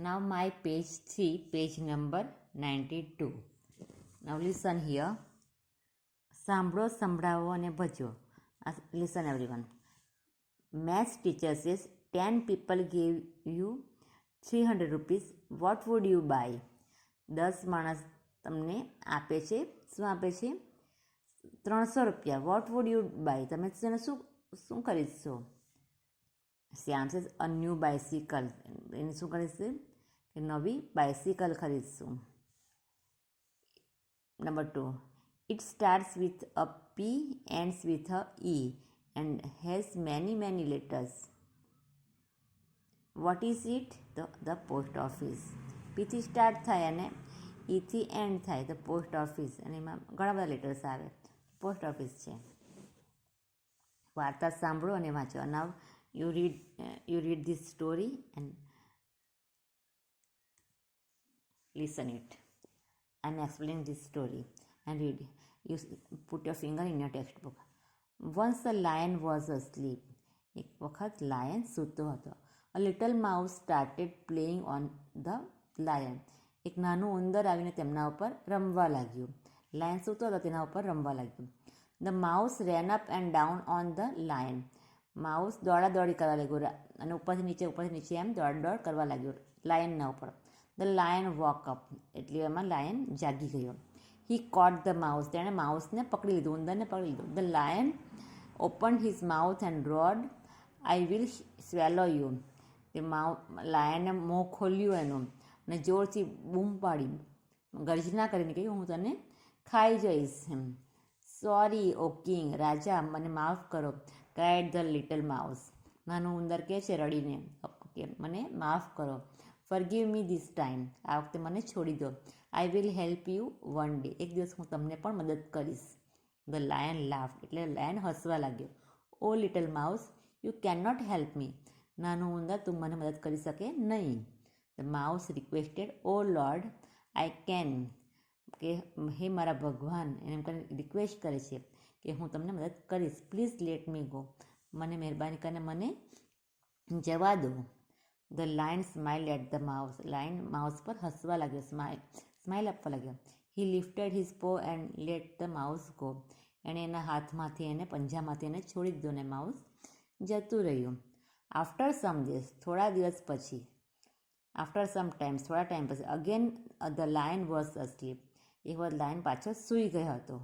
Now my page 3, page number 92. Now listen here. સાંભળો, સંભળાવો અને ભજો. Listen everyone. Maths teacher says 10 people gave you 300 rupees. What would you buy? 10 માણસ તમને આપે છે. શું આપે છે? 300 રૂપિયા. What would you buy? તમે તેને શું ખરીદશો? શ્યામ says a new bicycle. એને શું ખરીદશે? કે નવી bicycle ખરીદશું. Number 2. It starts with a P, ends with a E and has many letters. What is it? The post office. P થી સ્ટાર્ટ થાય અને E થી એન્ડ થાય તો પોસ્ટ ઓફિસ, અને એમાં ઘણા બધા લેટર્સ આવે. પોસ્ટ ઓફિસ છે. વાર્તા સાંભળો અને વાંચો. Now you read this story and listen it. I'm explaining this story and read. You put your finger in your textbook. Once a lion was asleep. એક વખત લાયન સૂતો હતો. A little mouse started playing on the lion. એક નાનું ઉંદર આવીને તેમના ઉપર રમવા લાગ્યું. લાયન સૂતો હતો, તેના ઉપર રમવા લાગ્યું. The mouse ran up and down on the lion. Mouse દોડાદોડી કરવા લાગ્યો અને ઉપરથી નીચે એમ દોડ કરવા લાગ્યો લાયનના ઉપર. The lion woke up. એટલે એમાં લાયન જાગી ગયો. He caught the mouse. તેણે માઉસને પકડી લીધું, ઉંદરને પકડી લીધું. The lion opened his mouth and roared, I will swallow you. તે લાયને મોં ખોલ્યું એનું અને જોરથી બૂમ પાડી, ગર્જના કરીને કહ્યું, હું તને ખાઈ જઈશ. સોરી ઓ કિંગ. રાજા, મને માફ કરો. cried the little mouse. નાનું ઉંદર કહે છે રડીને, કે મને માફ કરો. Forgive me this time. આ વખતે મને છોડી દો. I will help you one day. એક દિવસ હું તમને પણ મદદ કરીશ. The lion laughed. એટલે લાયન હસવા લાગ્યો. Oh little mouse, you cannot help me. નાનું ઉંદર, તું મને મદદ કરી શકે નહીં. The mouse requested, Oh Lord, I can. કે હે મારા ભગવાન, એમ કરીને રિક્વેસ્ટ કરે છે કે હું તમને મદદ કરીશ. Please let me go. મને મહેરબાની કરીને મને જવા દો. The lion smiled at the mouse. Lion mouse પર હસવા લાગ્યો, સ્માઇલ આપવા લાગ્યો. He lifted his paw and let the mouse go. એણે એના હાથમાંથી, એને પંજામાંથી એને છોડી દીધો ને માઉસ જતું રહ્યું. After some days, થોડા દિવસ પછી, after some time, થોડા ટાઈમ પછી, again the lion was asleep. એક વાર લાયન પાછો સૂઈ ગયો હતો.